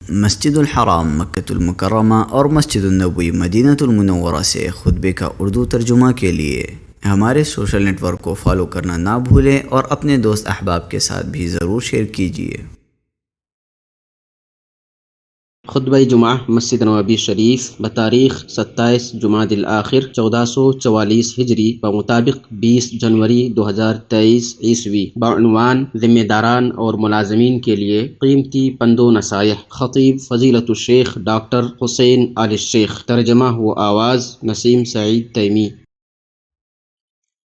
مسجد الحرام مکۃ المکرمہ اور مسجد النبوی مدینہ المنورہ سے خطبے کا اردو ترجمہ کے لیے ہمارے سوشل نیٹ ورک کو فالو کرنا نہ بھولیں اور اپنے دوست احباب کے ساتھ بھی ضرور شیئر کیجیے۔ خطبہ جمعہ مسجد نبوی شریف بتاریخ 27 جمادی الاخر 1444 ہجری بمطابق 20 جنوری 2023 عیسوی، بعنوان ذمہ داران اور ملازمین کے لیے قیمتی پند و نصائح، خطیب فضیلت الشیخ ڈاکٹر حسین آل الشیخ، ترجمہ و آواز نسیم سعید تیمی۔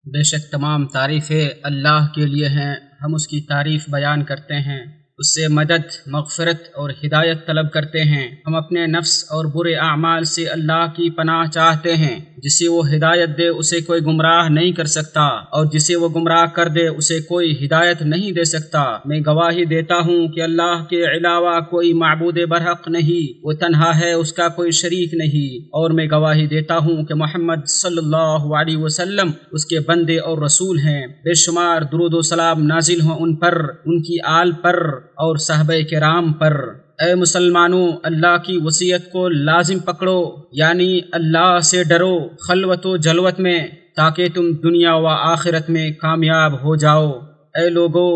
بے شک تمام تعریفیں اللہ کے لیے ہیں، ہم اس کی تعریف بیان کرتے ہیں، اس سے مدد، مغفرت اور ہدایت طلب کرتے ہیں۔ ہم اپنے نفس اور برے اعمال سے اللہ کی پناہ چاہتے ہیں۔ جسے وہ ہدایت دے اسے کوئی گمراہ نہیں کر سکتا، اور جسے وہ گمراہ کر دے اسے کوئی ہدایت نہیں دے سکتا۔ میں گواہی دیتا ہوں کہ اللہ کے علاوہ کوئی معبود برحق نہیں، وہ تنہا ہے، اس کا کوئی شریک نہیں، اور میں گواہی دیتا ہوں کہ محمد صلی اللہ علیہ وسلم اس کے بندے اور رسول ہیں۔ بے شمار درود و سلام نازل ہوں ان پر، ان کی آل پر اور صحابہ کرام پر۔ اے مسلمانوں، اللہ کی وصیت کو لازم پکڑو، یعنی اللہ سے ڈرو خلوت و جلوت میں، تاکہ تم دنیا و آخرت میں کامیاب ہو جاؤ۔ اے لوگو،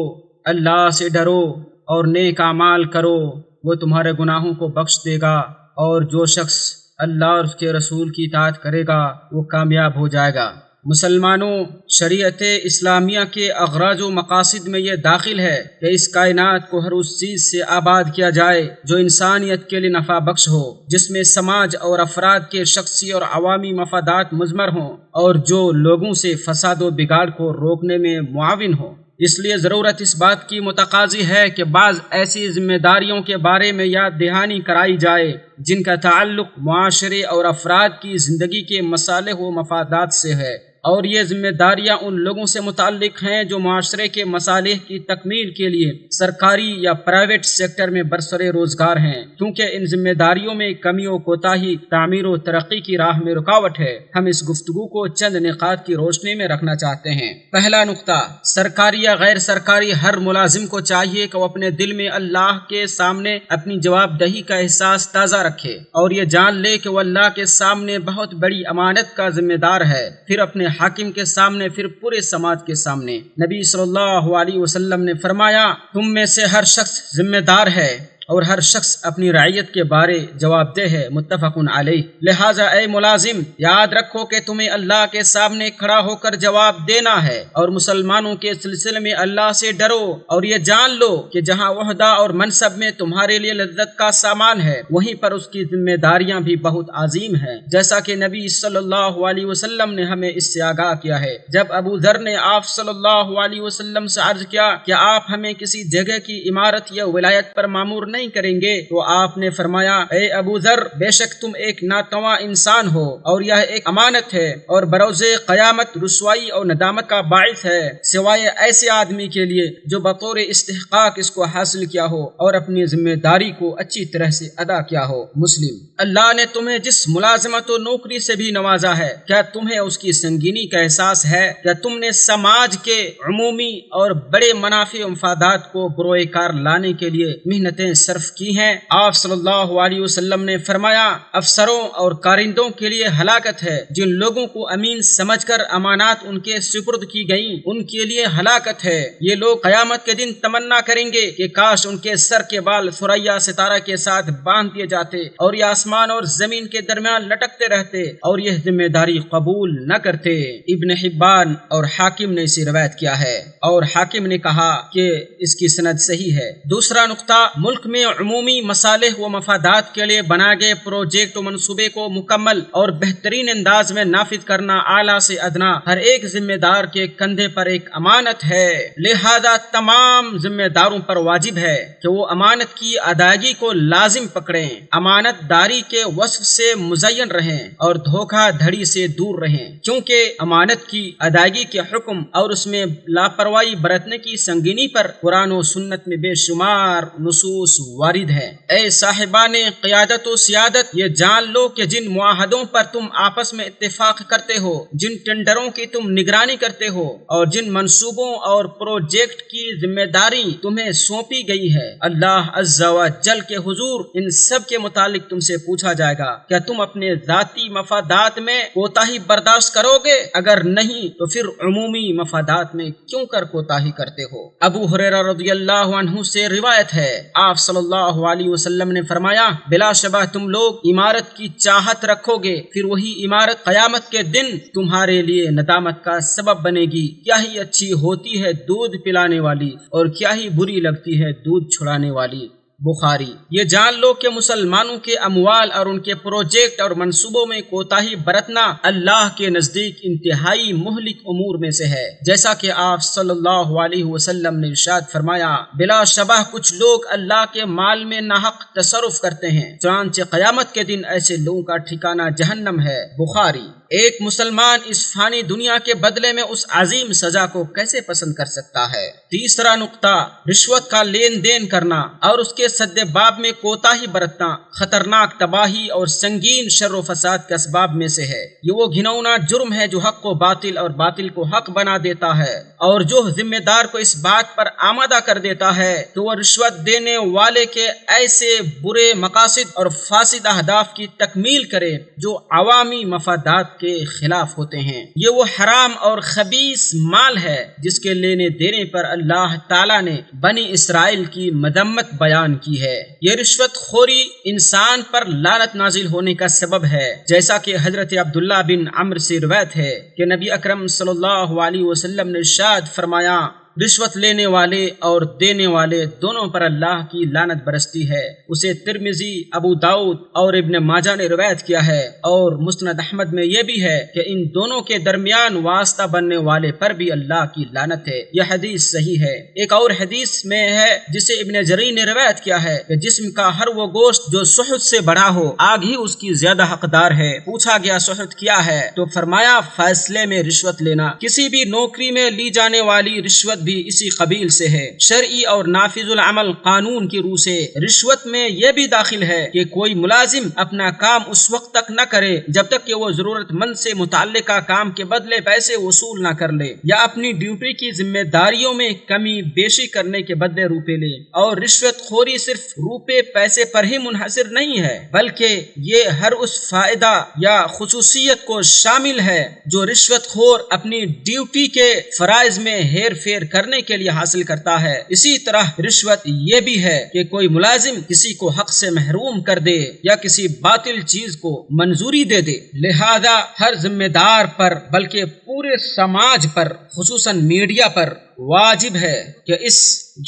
اللہ سے ڈرو اور نیک اعمال کرو، وہ تمہارے گناہوں کو بخش دے گا، اور جو شخص اللہ اور اس کے رسول کی اطاعت کرے گا وہ کامیاب ہو جائے گا۔ مسلمانوں، شریعت اسلامیہ کے اغراض و مقاصد میں یہ داخل ہے کہ اس کائنات کو ہر اس چیز سے آباد کیا جائے جو انسانیت کے لیے نفع بخش ہو، جس میں سماج اور افراد کے شخصی اور عوامی مفادات مضمر ہوں، اور جو لوگوں سے فساد و بگاڑ کو روکنے میں معاون ہو۔ اس لیے ضرورت اس بات کی متقاضی ہے کہ بعض ایسی ذمہ داریوں کے بارے میں یاد دہانی کرائی جائے جن کا تعلق معاشرے اور افراد کی زندگی کے مصالح و مفادات سے ہے، اور یہ ذمہ داریاں ان لوگوں سے متعلق ہیں جو معاشرے کے مصالح کی تکمیل کے لیے سرکاری یا پرائیویٹ سیکٹر میں برسر روزگار ہیں، کیونکہ ان ذمہ داریوں میں کمی و کوتاہی تعمیر و ترقی کی راہ میں رکاوٹ ہے۔ ہم اس گفتگو کو چند نکات کی روشنی میں رکھنا چاہتے ہیں۔ پہلا نقطہ، سرکاری یا غیر سرکاری ہر ملازم کو چاہیے کہ وہ اپنے دل میں اللہ کے سامنے اپنی جواب دہی کا احساس تازہ رکھے، اور یہ جان لے کہ وہ اللہ کے سامنے بہت بڑی امانت کا ذمہ دار ہے، پھر اپنے حاکم کے سامنے، پھر پورے سماج کے سامنے۔ نبی صلی اللہ علیہ وسلم نے فرمایا، تم میں سے ہر شخص ذمہ دار ہے اور ہر شخص اپنی رعیت کے بارے جواب دہ ہے، متفق علیہ۔ لہٰذا اے ملازم، یاد رکھو کہ تمہیں اللہ کے سامنے کھڑا ہو کر جواب دینا ہے، اور مسلمانوں کے سلسلے میں اللہ سے ڈرو، اور یہ جان لو کہ جہاں عہدہ اور منصب میں تمہارے لیے لذت کا سامان ہے، وہیں پر اس کی ذمہ داریاں بھی بہت عظیم ہیں، جیسا کہ نبی صلی اللہ علیہ وسلم نے ہمیں اس سے آگاہ کیا ہے۔ جب ابو ذر نے آپ صلی اللہ علیہ وسلم سے عرض کیا کہ آپ ہمیں کسی جگہ کی عمارت یا ولایت پر مامور نہیں کریں گے، تو آپ نے فرمایا، اے ابو ذر، بے شک تم ایک ناتواں انسان ہو، اور یہ ایک امانت ہے، اور بروز قیامت رسوائی اور ندامت کا باعث ہے، سوائے ایسے آدمی کے لیے جو بطور استحقاق اس کو حاصل کیا ہو اور اپنی ذمہ داری کو اچھی طرح سے ادا کیا ہو۔ مسلم۔ اللہ نے تمہیں جس ملازمت و نوکری سے بھی نوازا ہے، کیا تمہیں اس کی سنگینی کا احساس ہے؟ کیا تم نے سماج کے عمومی اور بڑے منافع و مفادات کو بروئے کار لانے کے لیے محنتیں صرف کی ہیں؟ آپ صلی اللہ علیہ وسلم نے فرمایا، افسروں اور کارندوں کے لیے ہلاکت ہے، جن لوگوں کو امین سمجھ کر امانات ان کے سپرد کی گئیں، ان کے لیے ہلاکت ہے۔ یہ لوگ قیامت کے دن تمنا کریں گے کہ کاش ان کے سر کے بال ثریا ستارہ کے ساتھ باندھ دیے جاتے، اور یہ آسمان اور زمین کے درمیان لٹکتے رہتے، اور یہ ذمہ داری قبول نہ کرتے۔ ابن حبان اور حاکم نے اسے روایت کیا ہے، اور حاکم نے کہا کہ اس کی سند صحیح ہے۔ دوسرا نقطہ، ملک میں عمومی مصالح و مفادات کے لیے بنائے گئے پروجیکٹ و منصوبے کو مکمل اور بہترین انداز میں نافذ کرنا اعلیٰ سے ادنا ہر ایک ذمہ دار کے کندھے پر ایک امانت ہے۔ لہذا تمام ذمہ داروں پر واجب ہے کہ وہ امانت کی ادائیگی کو لازم پکڑیں، امانت داری کے وصف سے مزین رہیں، اور دھوکہ دھڑی سے دور رہیں، کیونکہ امانت کی ادائیگی کے حکم اور اس میں لاپرواہی برتنے کی سنگینی پر قرآن و سنت میں بے شمار نصوص وارد ہے۔ اے صاحبان قیادت و سیادت، یہ جان لو کہ جن معاہدوں پر تم آپس میں اتفاق کرتے ہو، جن ٹینڈروں کی تم نگرانی کرتے ہو اور جن منصوبوں اور پروجیکٹ کی ذمہ داری تمہیں سونپی گئی ہے، اللہ عز و جل کے حضور ان سب کے متعلق تم سے پوچھا جائے گا۔ کیا تم اپنے ذاتی مفادات میں کوتاہی برداشت کرو گے؟ اگر نہیں تو پھر عمومی مفادات میں کیوں کر کوتاہی کرتے ہو؟ ابو ہریرہ رضی اللہ عنہ سے روایت ہے، آپ صلی اللہ علیہ وسلم نے فرمایا، بلا شبہ تم لوگ عمارت کی چاہت رکھو گے، پھر وہی عمارت قیامت کے دن تمہارے لیے ندامت کا سبب بنے گی۔ کیا ہی اچھی ہوتی ہے دودھ پلانے والی اور کیا ہی بری لگتی ہے دودھ چھڑانے والی۔ بخاری۔ یہ جان لو کہ مسلمانوں کے اموال اور ان کے پروجیکٹ اور منصوبوں میں کوتاہی برتنا اللہ کے نزدیک انتہائی مہلک امور میں سے ہے، جیسا کہ آپ صلی اللہ علیہ وسلم نے ارشاد فرمایا، بلا شبہ کچھ لوگ اللہ کے مال میں ناحق تصرف کرتے ہیں، چنانچہ قیامت کے دن ایسے لوگوں کا ٹھکانہ جہنم ہے۔ بخاری۔ ایک مسلمان اس فانی دنیا کے بدلے میں اس عظیم سزا کو کیسے پسند کر سکتا ہے؟ تیسرا نقطہ، رشوت کا لین دین کرنا اور اس کے سد باب میں کوتاہی برتنا خطرناک تباہی اور سنگین شر و فساد کے اسباب میں سے ہے۔ یہ وہ گھنونا جرم ہے جو حق کو باطل اور باطل کو حق بنا دیتا ہے، اور جو ذمہ دار کو اس بات پر آمادہ کر دیتا ہے کہ وہ رشوت دینے والے کے ایسے برے مقاصد اور فاسد اہداف کی تکمیل کرے جو عوامی مفادات کے خلاف ہوتے ہیں۔ یہ وہ حرام اور خبیث مال ہے جس کے لینے دینے پر اللہ تعالیٰ نے بنی اسرائیل کی مذمت بیان کی ہے۔ یہ رشوت خوری انسان پر لعنت نازل ہونے کا سبب ہے، جیسا کہ حضرت عبداللہ بن عمرو سے روایت ہے کہ نبی اکرم صلی اللہ علیہ وسلم نے ارشاد فرمایا، رشوت لینے والے اور دینے والے دونوں پر اللہ کی لعنت برستی ہے۔ اسے ترمذی، ابو داؤد اور ابن ماجہ نے روایت کیا ہے، اور مسند احمد میں یہ بھی ہے کہ ان دونوں کے درمیان واسطہ بننے والے پر بھی اللہ کی لعنت ہے۔ یہ حدیث صحیح ہے۔ ایک اور حدیث میں ہے جسے ابن جریر نے روایت کیا ہے کہ جسم کا ہر وہ گوشت جو سحت سے بڑا ہو، آگ ہی اس کی زیادہ حقدار ہے۔ پوچھا گیا سحت کیا ہے؟ تو فرمایا فیصلے میں رشوت لینا۔ کسی بھی نوکری میں لی جانے والی رشوت بھی اسی قبیل سے ہے۔ شرعی اور نافذ العمل قانون کی روح سے رشوت میں یہ بھی داخل ہے کہ کوئی ملازم اپنا کام اس وقت تک نہ کرے جب تک کہ وہ ضرورت مند سے متعلقہ کام کے بدلے پیسے وصول نہ کر لے، یا اپنی ڈیوٹی کی ذمہ داریوں میں کمی بیشی کرنے کے بدلے روپے لے۔ اور رشوت خوری صرف روپے پیسے پر ہی منحصر نہیں ہے، بلکہ یہ ہر اس فائدہ یا خصوصیت کو شامل ہے جو رشوت خور اپنی ڈیوٹی کے فرائض میں ہیر پھیر کرنے کے لیے حاصل کرتا ہے۔ اسی طرح رشوت یہ بھی ہے کہ کوئی ملازم کسی کو حق سے محروم کر دے یا کسی باطل چیز کو منظوری دے دے۔ لہذا ہر ذمہ دار پر بلکہ پورے سماج پر، خصوصاً میڈیا پر واجب ہے کہ اس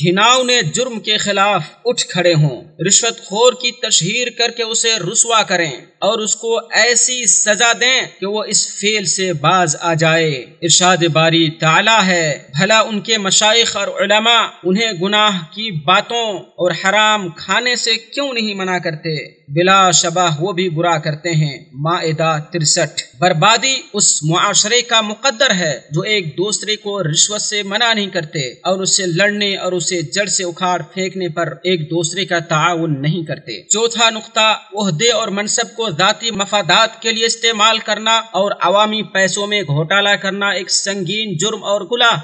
گھناؤنے جرم کے خلاف اٹھ کھڑے ہوں، رشوت خور کی تشہیر کر کے اسے رسوا کریں اور اس کو ایسی سزا دیں کہ وہ اس فعل سے باز آ جائے۔ ارشاد باری تعالی ہے، بھلا ان کے مشائخ اور علماء انہیں گناہ کی باتوں اور حرام کھانے سے کیوں نہیں منع کرتے؟ بلا شبہ وہ بھی برا کرتے ہیں۔ مائدہ 63۔ بربادی اس معاشرے کا مقدر ہے جو ایک دوسرے کو رشوت سے منع نہیں کرتے اور اس سے لڑنے اور اسے جڑ سے اکھاڑ پھینکنے پر ایک دوسرے کا تعاون نہیں کرتے۔ چوتھا نقطہ، عہدے اور منصب کو ذاتی مفادات کے لیے استعمال کرنا اور عوامی پیسوں میں گھوٹالہ کرنا ایک سنگین جرم اور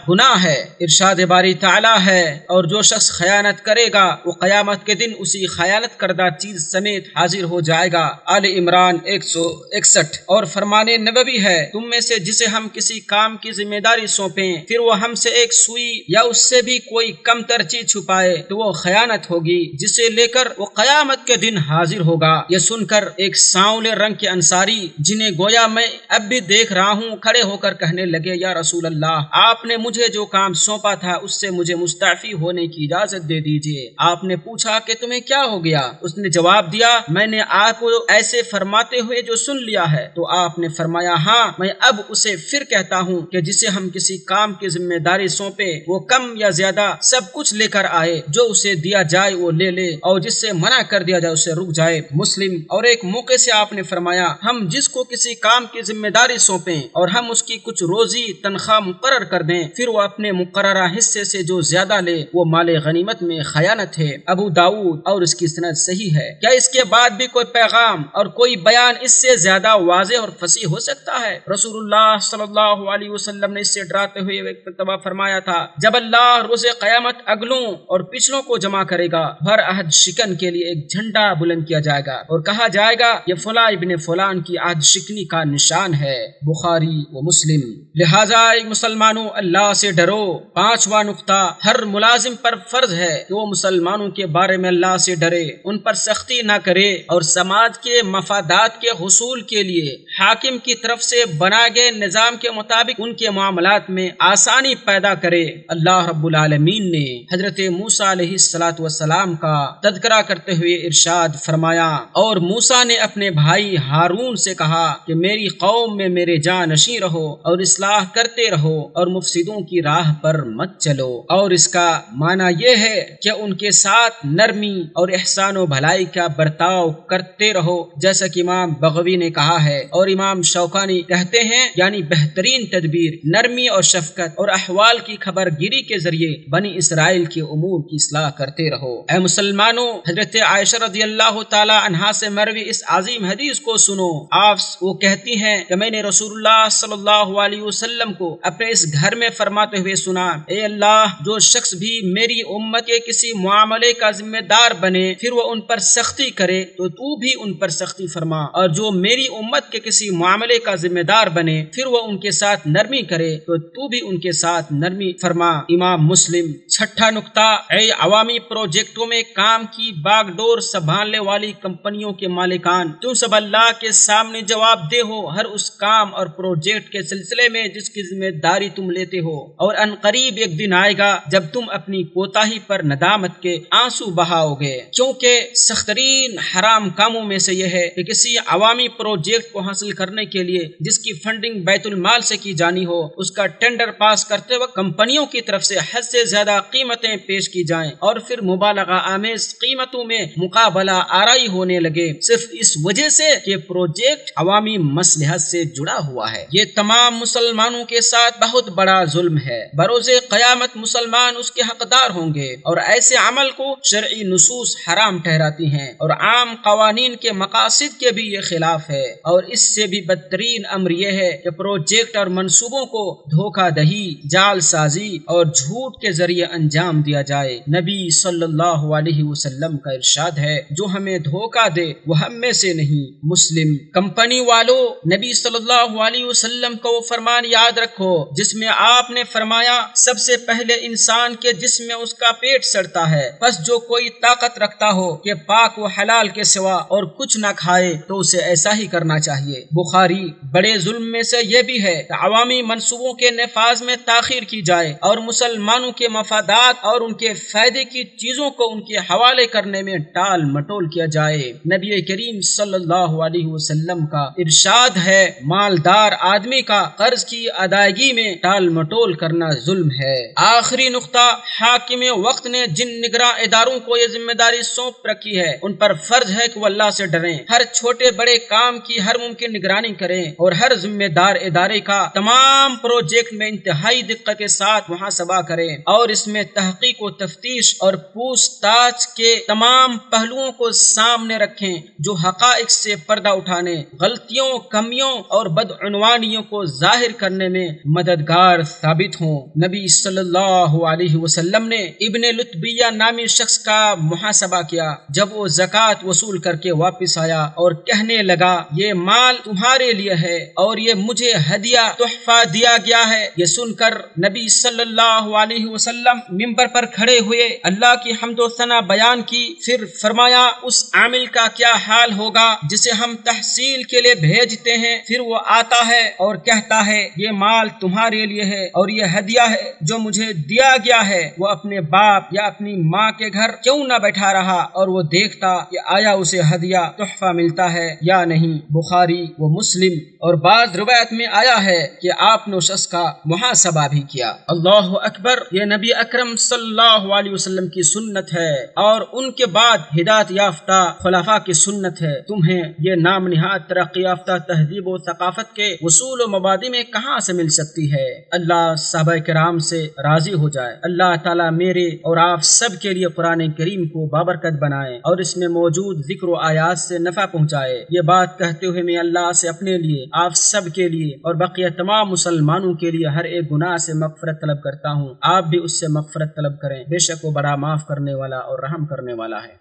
گناہ ہے۔ ارشاد باری تعالی ہے، اور جو شخص خیانت کرے گا وہ قیامت کے دن اسی خیانت کردہ چیز سمیت حاضر ہو جائے گا۔ آل عمران 161۔ اور فرمان نبوی ہے، تم میں سے جسے ہم کسی کام کی ذمہ داری سونپیں، پھر وہ ہم سے ایک سوئی یا اس سے بھی کوئی کم تر چیز چھپائے تو وہ خیانت ہوگی، جسے لے کر وہ قیامت کے دن حاضر ہوگا۔ یہ سن کر ایک سانولے رنگ کے انصاری، جنہیں گویا میں اب بھی دیکھ رہا ہوں، کھڑے ہو کر کہنے لگے، یا رسول اللہ، آپ نے مجھے جو کام سونپا تھا اس سے مجھے مستعفی ہونے کی اجازت دے دیجیے۔ آپ نے پوچھا کہ تمہیں کیا ہو گیا؟ اس نے جواب دیا، میں نے آپ کو ایسے فرماتے ہوئے جو سن لیا ہے۔ تو آپ نے فرمایا، ہاں، میں اب اسے پھر کہتا ہوں کہ جسے ہم کسی کام کی ذمہ داری سونپ سونپے وہ کم یا زیادہ سب کچھ لے کر آئے، جو اسے دیا جائے وہ لے لے اور جس سے منع کر دیا جائے اسے رک جائے۔ مسلم۔ اور ایک موقع سے آپ نے فرمایا ہم جس کو کسی کام کی ذمہ داری سونپیں اور ہم اس کی کچھ روزی تنخواہ مقرر کر دیں، پھر وہ اپنے مقررہ حصے سے جو زیادہ لے وہ مال غنیمت میں خیانت ہے۔ ابو داؤد۔ اور اس کی سند صحیح ہے۔ کیا اس کے بعد بھی کوئی پیغام اور کوئی بیان اس سے زیادہ واضح اور فصیح ہو سکتا ہے؟ رسول اللہ صلی اللہ علیہ وسلم نے اس سے ڈراتے ہوئے ایک مرتبہ فرمایا تھا، جب اللہ روز قیامت اگلوں اور پچھلوں کو جمع کرے گا، ہر عہد شکن کے لیے ایک جھنڈا بلند کیا جائے گا اور کہا جائے گا یہ فلاں ابن فلان کی عہد شکنی کا نشان ہے۔ بخاری و مسلم۔ لہذا مسلمانوں اللہ سے ڈرو۔ پانچواں نقطہ، ہر ملازم پر فرض ہے کہ وہ مسلمانوں کے بارے میں اللہ سے ڈرے، ان پر سختی نہ کرے اور سماج کے مفادات کے حصول کے لیے حاکم کی طرف سے بنائے گئے نظام کے مطابق ان کے معاملات میں آسانی پیدا کرے۔ اللہ رب العالمین نے حضرت موسیٰ علیہ السلام کا تذکرہ کرتے ہوئے ارشاد فرمایا، اور موسیٰ نے اپنے بھائی ہارون سے کہا کہ میری قوم میں میرے جانشین رہو اور اصلاح کرتے رہو اور مفسدوں کی راہ پر مت چلو۔ اور اس کا معنی یہ ہے کہ ان کے ساتھ نرمی اور احسان و بھلائی کا برتاؤ کرتے رہو، جیسا کہ امام بغوی نے کہا ہے اور امام شوکانی کہتے ہیں، یعنی بہترین تدبیر نرمی اور شفقت اور احوال کی خبر گیری کے ذریعے بنی اسرائیل کے امور کی اصلاح کرتے رہو۔ اے مسلمانوں، حضرت عائشہ رضی اللہ تعالی عنہا سے مروی اس عظیم حدیث کو سنو۔ آپ وہ کہتی ہیں کہ میں نے رسول اللہ صلی اللہ علیہ وسلم کو اپنے اس گھر میں فرماتے ہوئے سنا، اے اللہ، جو شخص بھی میری امت کے کسی معاملے کا ذمہ دار بنے پھر وہ ان پر سختی کرے تو بھی ان پر سختی فرما، اور جو میری امت کے کسی معاملے کا ذمہ دار بنے پھر وہ ان کے ساتھ نرمی کرے تو بھی ان کے ساتھ نرمی فرما۔ امام مسلم۔ چھٹا نقطہ، اے عوامی پروجیکٹوں میں کام کی باغ ڈور سنبھالنے والی کمپنیوں کے مالکان، تم سب اللہ کے سامنے جواب دہ ہو ہر اس کام اور پروجیکٹ کے سلسلے میں جس کی ذمہ داری تم لیتے ہو، اور ان قریب ایک دن آئے گا جب تم اپنی کوتاہی پر ندامت کے آنسو بہاؤ گے، کیونکہ سخترین حرام کاموں میں سے یہ ہے کہ کسی عوامی پروجیکٹ کو حاصل کرنے کے لیے جس کی فنڈنگ بیت المال سے کی جانی ہو، اس کا ٹینڈر پاس کرتے وقت کمپنیوں کی طرف سے حد سے زیادہ قیمتیں پیش کی جائیں اور پھر مبالغہ آمیز قیمتوں میں مقابلہ آرائی ہونے لگے، صرف اس وجہ سے کہ پروجیکٹ عوامی مصلحت سے جڑا ہوا ہے۔ یہ تمام مسلمانوں کے ساتھ بہت بڑا ظلم ہے۔ بروز قیامت مسلمان اس کے حقدار ہوں گے، اور ایسے عمل کو شرعی نصوص حرام ٹھہراتی ہیں اور عام قوانین کے مقاصد کے بھی یہ خلاف ہے۔ اور اس سے بھی بدترین امر یہ ہے کہ پروجیکٹ اور منصوبوں کو دھوکہ دہی، جعل سازی اور جھوٹ کے ذریعے انجام دیا جائے۔ نبی صلی اللہ علیہ وسلم کا ارشاد ہے، جو ہمیں دھوکہ دے وہ ہم میں سے نہیں۔ مسلم۔ کمپنی والوں، نبی صلی اللہ علیہ وسلم کا وہ فرمان یاد رکھو جس میں آپ نے فرمایا، سب سے پہلے انسان کے جسم میں اس کا پیٹ سڑتا ہے، پس جو کوئی طاقت رکھتا ہو کہ پاک و حلال کے سوا اور کچھ نہ کھائے تو اسے ایسا ہی کرنا چاہیے۔ بخاری۔ بڑے ظلم میں سے یہ بھی ہے کہ عوامی منصوبوں کے نفاذ میں تاخیر کی جائے اور مسلمانوں کے مفادات اور ان کے فائدے کی چیزوں کو ان کے حوالے کرنے میں ٹال مٹول کیا جائے۔ نبی کریم صلی اللہ علیہ وسلم کا ارشاد ہے، مالدار آدمی کا قرض کی ادائیگی میں ٹال مٹول کرنا ظلم ہے۔ آخری نقطہ، حاکم وقت نے جن نگراں اداروں کو یہ ذمہ داری سونپ رکھی ہے ان پر فرض ہے کہ وہ اللہ سے ڈریں، ہر چھوٹے بڑے کام کی ہر ممکن نگرانی کریں اور ہر ذمہ دار ادارے کا تمام پروجیکٹ میں انتہائی دقت کے ساتھ محاسبہ کریں اور اس میں تحقیق و تفتیش اور پوچھ تاچھ کے تمام پہلوؤں کو سامنے رکھیں جو حقائق سے پردہ اٹھانے، غلطیوں، کمیوں اور بدعنوانیوں کو ظاہر کرنے میں مددگار ثابت ہوں۔ نبی صلی اللہ علیہ وسلم نے ابن لتبیہ نامی شخص کا محاسبہ کیا جب وہ زکوٰۃ وصول کر کے واپس آیا اور کہنے لگا، یہ مال تمہارے لیے ہے اور یہ مجھے ہدیہ تحفہ دیا گیا ہے۔ یہ سن کر نبی صلی اللہ علیہ وسلم ممبر پر کھڑے ہوئے، اللہ کی حمد و ثنا بیان کی، پھر فرمایا، اس عامل کا کیا حال ہوگا جسے ہم تحصیل کے لیے بھیجتے ہیں، پھر وہ آتا ہے اور کہتا ہے یہ مال تمہارے لیے ہے اور یہ ہدیہ ہے جو مجھے دیا گیا ہے، وہ اپنے باپ یا اپنی ماں کے گھر کیوں نہ بیٹھا رہا اور وہ دیکھتا کہ آیا اسے ہدیہ تحفہ ملتا ہے یا نہیں۔ بخاری و مسلم۔ اور بعض روایت میں آیا ہے کہ آپ نے اس شخص کا محاسبہ بھی کیا۔ اللہ اکبر، یہ نبی اکرم صلی اللہ علیہ وسلم کی سنت ہے اور ان کے بعد ہدایت یافتہ خلفاء کی سنت ہے۔ تمہیں یہ نام نہاد ترقی یافتہ تہذیب و ثقافت کے اصول و مبادی میں کہاں سے مل سکتی ہے؟ اللہ صحابہ کرام سے راضی ہو جائے۔ اللہ تعالیٰ میرے اور آپ سب کے لیے قرآن کریم کو بابرکت بنائے اور اس میں موجود ذکر و آیات سے نفع پہنچائے۔ یہ بات کہتے ہوئے میں اللہ سے اپنے لیے، آپ سب کے لیے اور بقیہ تمام مسلمانوں کے لیے ہر ایک گناہ سے مغفرت طلب کرتا ہوں۔ آپ بھی اس سے مغفرت طلب کریں، بے شک وہ بڑا معاف کرنے والا اور رحم کرنے والا ہے۔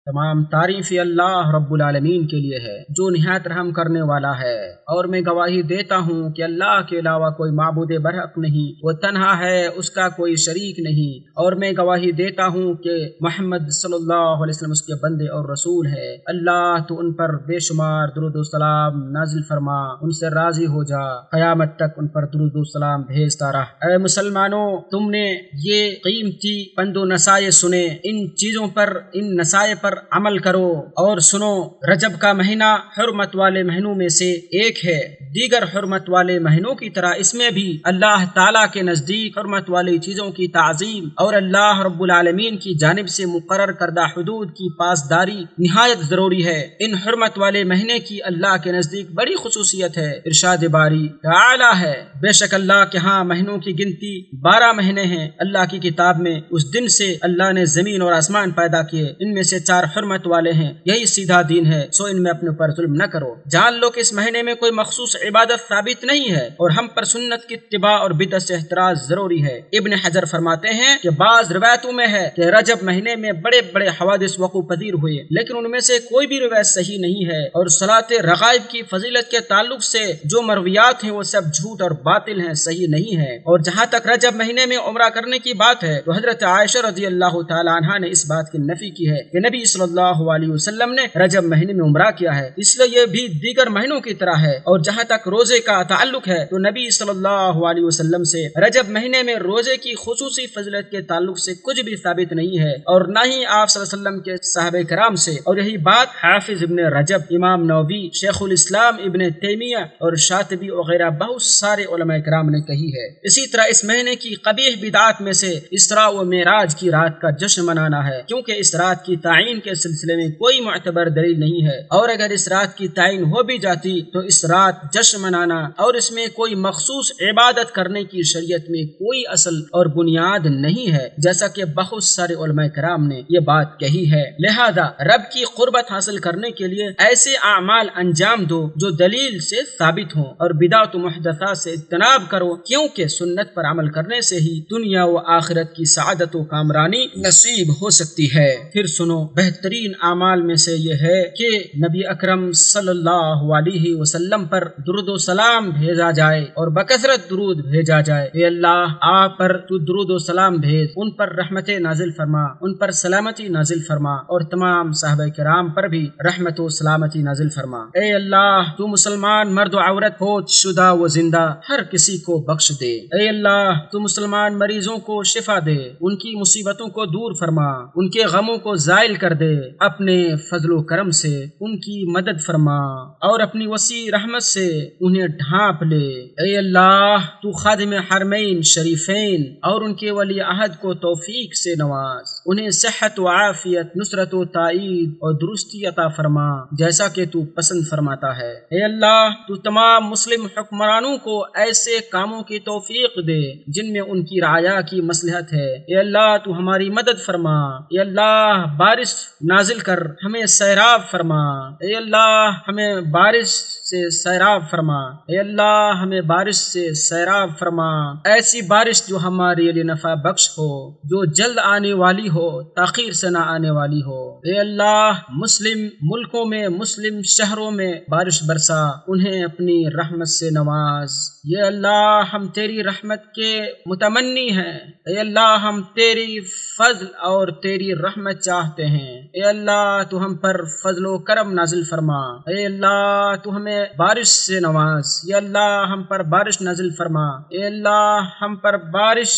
تمام تعریف اللہ رب العالمین کے لیے ہے جو نہایت رحم کرنے والا ہے، اور میں گواہی دیتا ہوں کہ اللہ کے علاوہ کوئی معبود برحق نہیں، وہ تنہا ہے، اس کا کوئی شریک نہیں، اور میں گواہی دیتا ہوں کہ محمد صلی اللہ علیہ وسلم اس کے بندے اور رسول ہے۔ اللہ تو ان پر بے شمار درود و سلام نازل فرما، ان سے راضی ہو جا، قیامت تک ان پر درود و سلام بھیجتا رہ۔ اے مسلمانوں، تم نے یہ قیمتی پند و نصائح سنے، ان چیزوں پر، ان نصائح پر عمل کرو، اور سنو، رجب کا مہینہ حرمت والے مہینوں میں سے ایک ہے۔ دیگر حرمت والے مہینوں کی طرح اس میں بھی اللہ تعالیٰ کے نزدیک حرمت والی چیزوں کی تعظیم اور اللہ رب العالمین کی جانب سے مقرر کردہ حدود کی پاسداری نہایت ضروری ہے۔ ان حرمت والے مہینے کی اللہ کے نزدیک بڑی خصوصیت ہے۔ ارشاد باری تعالی ہے، بے شک اللہ کے ہاں مہینوں کی گنتی 12 مہینے ہیں۔ اللہ کی کتاب میں اس دن سے اللہ نے زمین اور آسمان پیدا کیے، ان میں سے 4 حرمت والے ہیں، یہی سیدھا دین ہے، سو ان میں اپنے پر ظلم نہ کرو۔ جان لو کہ اس مہینے میں کوئی مخصوص عبادت ثابت نہیں ہے، اور ہم پر سنت کی اتباع اور بدعت سے احتراز ضروری ہے۔ ابن حجر فرماتے ہیں کہ بعض روایتوں میں ہے کہ رجب مہینے میں بڑے بڑے حوادث وقوع پذیر ہوئے، لیکن ان میں سے کوئی بھی روایت صحیح نہیں ہے، اور صلاۃ رغائب کی فضیلت کے تعلق سے جو مرویات ہیں وہ سب جھوٹ اور باطل ہیں، صحیح نہیں ہے۔ اور جہاں تک رجب مہینے میں عمرہ کرنے کی بات ہے تو حضرت عائشہ رضی اللہ تعالی عنہا نے اس بات کی نفی کی ہے کہ نبی صلی اللہ علیہ وسلم نے رجب مہینے میں عمرہ کیا ہے، اس لیے یہ بھی دیگر مہینوں کی طرح ہے۔ اور جہاں تک روزے کا تعلق ہے تو نبی صلی اللہ علیہ وسلم سے رجب مہینے میں روزے کی خصوصی فضیلت کے تعلق سے کچھ بھی ثابت نہیں ہے، اور نہ ہی آپ صلی اللہ علیہ وسلم کے صحابہ کرام سے۔ اور یہی بات حافظ ابن رجب، امام نووی، شیخ الاسلام ابن تیمیہ اور شاطبی وغیرہ بہت سارے علماء کرام نے کہی ہے۔ اسی طرح اس مہینے کی قبیح بدعات میں سے اسراء و معراج کی رات کا جشن منانا ہے، کیونکہ اس رات کی تعین کے سلسلے میں کوئی معتبر دلیل نہیں ہے، اور اگر اس رات کی تعین ہو بھی جاتی تو اس رات جشن منانا اور اس میں کوئی مخصوص عبادت کرنے کی شریعت میں کوئی اصل اور بنیاد نہیں ہے، جیسا کہ بہت سارے علماء کرام نے یہ بات کہی ہے۔ لہذا رب کی قربت حاصل کرنے کے لیے ایسے اعمال انجام دو جو دلیل سے ثابت ہوں، اور بدعت و محدثات سے اجتناب کرو، کیونکہ سنت پر عمل کرنے سے ہی دنیا و آخرت کی سعادت و کامرانی نصیب ہو سکتی ہے۔ پھر سنو، بہترین اعمال میں سے یہ ہے کہ نبی اکرم صلی اللہ علیہ وسلم پر درود و سلام بھیجا جائے اور بکثرت درود بھیجا جائے۔ اے اللہ، آپ پر تو درود و سلام بھیج، ان پر رحمت نازل فرما، ان پر سلامتی نازل فرما، اور تمام صحابہ کرام پر بھی رحمت و سلامتی نازل فرما۔ اے اللہ، تو مسلمان مرد و عورت، فوت شدہ و زندہ ہر کسی کو بخش دے۔ اے اللہ، تو مسلمان مریضوں کو شفا دے، ان کی مصیبتوں کو دور فرما، ان کے غموں کو زائل کر دے، اپنے فضل و کرم سے ان کی مدد فرما، اور اپنی وسیع رحمت سے انہیں ڈھانپ لے۔ اے اللہ، تو خادم حرمین شریفین اور ان کے ولی عہد کو توفیق سے نواز، انہیں صحت و عافیت، نصرت و تائید اور درستی عطا فرما، جیسا کہ تو پسند فرماتا ہے۔ اے اللہ، تو تمام مسلم حکمرانوں کو ایسے کاموں کی توفیق دے جن میں ان کی رعایا کی مصلحت ہے۔ اے اللہ، تو ہماری مدد فرما۔ اے اللہ، بارش نازل کر ہمیں سیراب فرما۔ اے اللہ، ہمیں بارش سے سیراب فرما۔ اے اللہ، ہمیں بارش سے سیراب فرما، ایسی بارش جو ہمارے لیے نفع بخش ہو، جو جلد آنے والی ہو، تاخیر سے نہ آنے والی ہو۔ اے اللہ، مسلم ملکوں میں، مسلم شہروں میں بارش برسا، انہیں اپنی رحمت سے نواز۔ اے اللہ، ہم تیری رحمت کے متمنی ہیں۔ اے اللہ، ہم تیری فضل اور تیری رحمت چاہتے ہیں۔ اے اللہ، تو ہم پر فضل و کرم نازل فرما۔ اے اللہ، تو ہمیں بارش سے نواز۔ اے اللہ، ہم پر بارش نازل فرما۔ اے اللہ، ہم پر بارش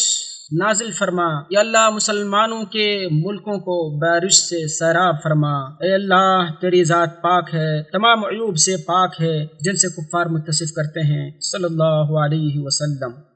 نازل فرما۔ یا اللہ مسلمانوں کے ملکوں کو بارش سے سیراب فرما۔ اے اللہ تیری ذات پاک ہے، تمام عیوب سے پاک ہے جن سے کفار متصف کرتے ہیں۔ صلی اللہ علیہ وسلم۔